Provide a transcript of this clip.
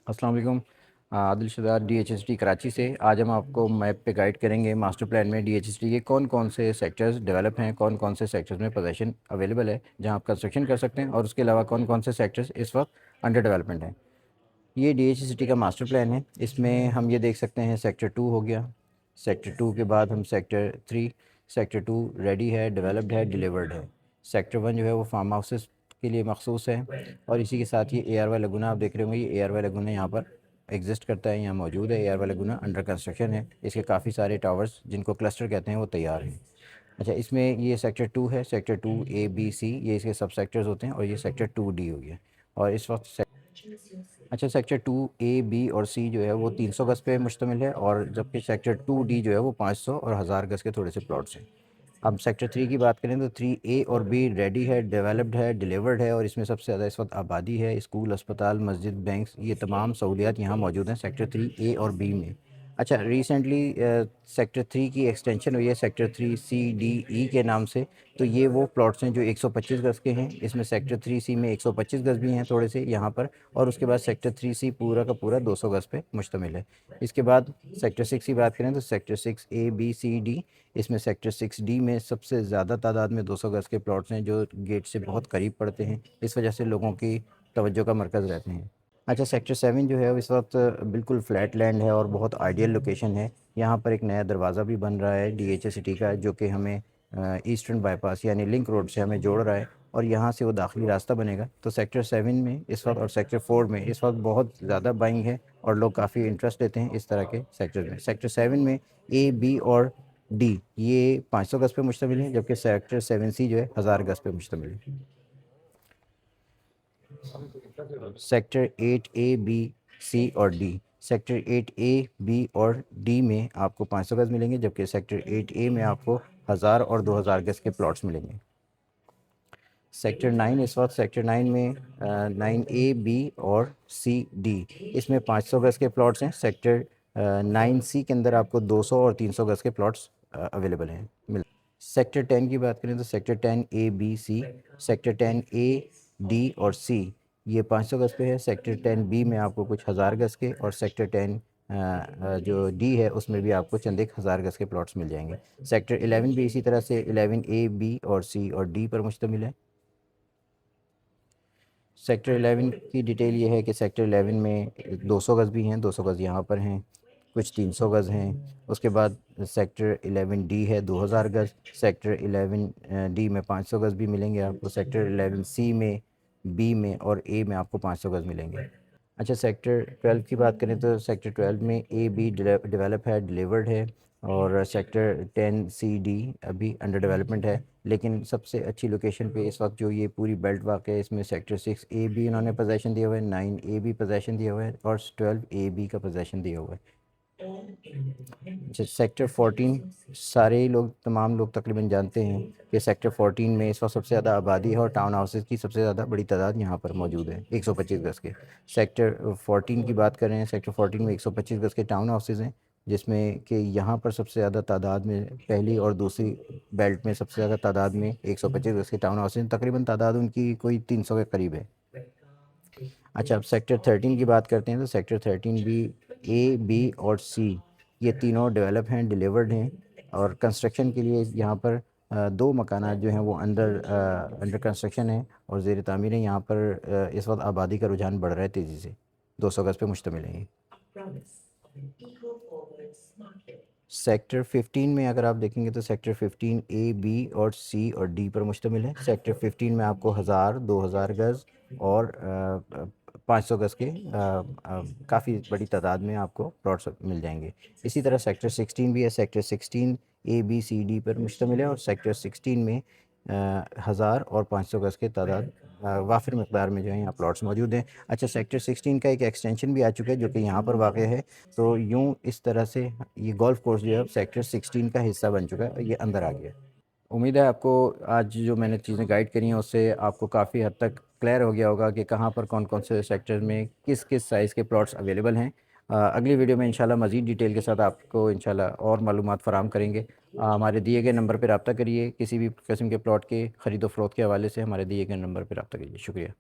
अस्सलाम वालेकुम। आदिल शुदा DHSD कराची से। आज हम आपको मैप पे गाइड करेंगे मास्टर प्लान में DHSD के कौन कौन से सेक्टर्स डेवलप हैं, कौन कौन से सेक्टर्स में पोजीशन अवेलेबल है जहां आप कंस्ट्रक्शन कर सकते हैं, और उसके अलावा कौन कौन से सेक्टर्स इस वक्त अंडर डेवलपमेंट हैं। ये DHSD का मास्टर प्लान है। इसमें हम ये देख सकते हैं सेक्टर 2 हो गया। सेक्टर 2 के बाद हम सेक्टर 3। सेक्टर 2 रेडी है, डेवलप्ड है, डिलीवर्ड है। सेक्टर 1 जो है वो फार्म हाउसेस के लिए मखसूस है। और इसी के साथ ये ARY लगुना आप देख रहे होंगे, ये ARY लगुना यहाँ पर एग्जिस्ट करता है, यहाँ मौजूद है। ARY लगुना अंडर कंस्ट्रक्शन है। इसके काफ़ी सारे टावर्स जिनको क्लस्टर कहते हैं वो तैयार हैं। अच्छा, इसमें ये सेक्टर 2 है। सेक्टर 2A B C ये इसके सब सेक्टर्स होते हैं, और ये सेक्टर 2D हो गया। और इस वक्त अच्छा, सेक्टर 2A B और C जो है वो 300 गज़ पे मुश्तमिल है, और जबकि सेक्टर 2D जो है वो 500 और 1000 गज़ के थोड़े से प्लॉट्स हैं। अब सेक्टर 3 की बात करें तो 3A और B रेडी है, डेवलप्ड है, डिलीवर्ड है, और इसमें सबसे ज़्यादा इस वक्त आबादी है। स्कूल, अस्पताल, मस्जिद, बैंक्स, ये तमाम सहूलियात यहाँ मौजूद हैं सेक्टर 3A और B में। अच्छा, रिसेंटली सेक्टर 3 की एक्सटेंशन हुई है सेक्टर 3C D E के नाम से। तो ये वो प्लॉट्स हैं जो 125 गज़ के हैं। इसमें सेक्टर 3C में 125 गज़ भी हैं थोड़े से यहाँ पर, और उसके बाद सेक्टर 3C पूरा का पूरा 200 गज़ पे मुश्तमिल है। इसके बाद सेक्टर 6 की बात करें तो sector 6A B C D, इसमें सेक्टर 6D में सबसे ज़्यादा तादाद में 200 गज़ के प्लॉट्स हैं जो गेट से बहुत करीब पड़ते हैं। इस वजह से लोगों की तवज्जो का मरकज़ रहते हैं। अच्छा, सेक्टर 7 जो है वो इस वक्त बिल्कुल फ्लैट लैंड है और बहुत आइडियल लोकेशन है। यहाँ पर एक नया दरवाज़ा भी बन रहा है DHSD का, जो कि हमें ईस्टर्न बाईपास यानी लिंक रोड से हमें जोड़ रहा है, और यहाँ से वो दाखिली रास्ता बनेगा। तो सेक्टर 7 में इस वक्त और सेक्टर 4 में इस वक्त बहुत ज़्यादा बाइंग है, और लोग काफ़ी इंटरेस्ट लेते हैं इस तरह के सेक्टर में। सेक्टर 7 में A B और D ये 500 गज़ पे मुश्तमिल है, जबकि सेक्टर 7C जो है 1000 गज़ पे मुश्तमिल है। सेक्टर 8A B C और D, सेक्टर 8A B और D में आपको 500 गज़ मिलेंगे, जबकि सेक्टर 8A में आपको 1000 और 2000 गज़ के प्लॉट्स मिलेंगे। सेक्टर 9 इस वक्त सेक्टर 9 में 9A B और C D, इसमें 500 गज़ के प्लॉट्स हैं। सेक्टर 9C के अंदर आपको 200 और 300 गज़ के प्लॉट्स अवेलेबल हैं। सेक्टर 10 की बात करें तो sector 10A B C, sector 10A D और C ये 500 गज़ पे है। सेक्टर 10B में आपको कुछ हज़ार गज़ के, और सेक्टर 10 जो D है उसमें भी आपको चंद एक हज़ार गज़ के प्लॉट्स मिल जाएंगे। सेक्टर 11 भी इसी तरह से 11A B और C और D पर मुश्तमिल है। सेक्टर 11 की डिटेल ये है कि सेक्टर 11 में 200 गज़ भी हैं, 200 गज़ यहाँ पर हैं, कुछ 300 गज़ हैं। उसके बाद सेक्टर 11D है 2000 गज़। सेक्टर 11D में 500 गज़ भी मिलेंगे आपको। सेक्टर 11C में, B में और A में आपको 500 गज़ मिलेंगे। अच्छा, सेक्टर 12 की बात करें तो सेक्टर 12 में A B डेवलप है, डिलीवर्ड है, और सेक्टर 10C D अभी अंडर डेवलपमेंट है। लेकिन सबसे अच्छी लोकेशन पे इस वक्त जो ये पूरी बेल्ट वाक़ है, इसमें सेक्टर 6A B इन्होंने पोजेसन दिया हुआ है, 9A भी पोजेसन दिया हुआ है, और 12A B का पोजेसन दिया हुआ है। अच्छा, सेक्टर 14 सारे ही लोग, तमाम लोग तकरीबन जानते हैं कि सेक्टर 14 में इस वक्त सबसे ज़्यादा आबादी है, और टाउन हाउसेस की सबसे ज़्यादा बड़ी तादाद यहाँ पर मौजूद है 125 गज़ के। सेक्टर 14 की बात कर रहे हैं, सेक्टर 14 में 125 गज़ के टाउन हाउसेस हैं, जिसमें कि यहाँ पर सबसे ज़्यादा तादाद में पहली और दूसरी बेल्ट में सबसे ज़्यादा तादाद में 125 गज़ के टाउन हाउसेस हैं। तकरीबन तादाद उनकी कोई 300 के करीब है। अच्छा, अब सेक्टर 13 की बात करते हैं तो सेक्टर 13 भी A B और C ये तीनों डेवलप हैं, डिलीवर्ड हैं, और कंस्ट्रक्शन के लिए यहाँ पर दो मकानात जो हैं वो अंडर कंस्ट्रक्शन है और ज़ेर तामीर है। यहाँ पर इस वक्त आबादी का रुझान बढ़ रहा है तेज़ी से। 200 गज़ पे मुश्तमिल है ये। सेक्टर 15 में अगर आप देखेंगे तो सेक्टर 15A B और C और D पर मुश्तमिल है। सेक्टर 15 में आपको 1000, 2000 गज़ और 500 गज़ के काफ़ी बड़ी तादाद में आपको प्लॉट्स मिल जाएंगे। इसी तरह सेक्टर 16 भी है। Sector 16A B C D पर मुश्तमिल है, और सेक्टर 16 में 1000 और 500 गज़ के तादाद वाफिर मकदार में जो है यहाँ प्लॉट्स मौजूद हैं। अच्छा, सेक्टर 16 का एक एक्सटेंशन भी आ चुका है जो कि यहाँ पर वाक़ है। तो यूँ इस तरह से ये गोल्फ कोर्स जो है अब सेक्टर 16 का हिस्सा बन चुका है, और ये अंदर आ गया है। उम्मीद है आपको आज जो मैंने चीज़ें गाइड करी हैं उससे आपको काफ़ी हद तक क्लियर हो गया होगा कि कहाँ पर कौन कौन से सेक्टर में किस किस साइज़ के प्लॉट्स अवेलेबल हैं। अगली वीडियो में इंशाल्लाह मज़ीद डिटेल के साथ आपको इंशाल्लाह और मालूमात फ़राहम करेंगे। हमारे दिए गए नंबर पर रब्ता करिए, किसी भी किस्म के प्लॉट के ख़रीदो फ़रोख्त के हवाले से हमारे दिए गए नंबर पर रब्ता करिए। शुक्रिया।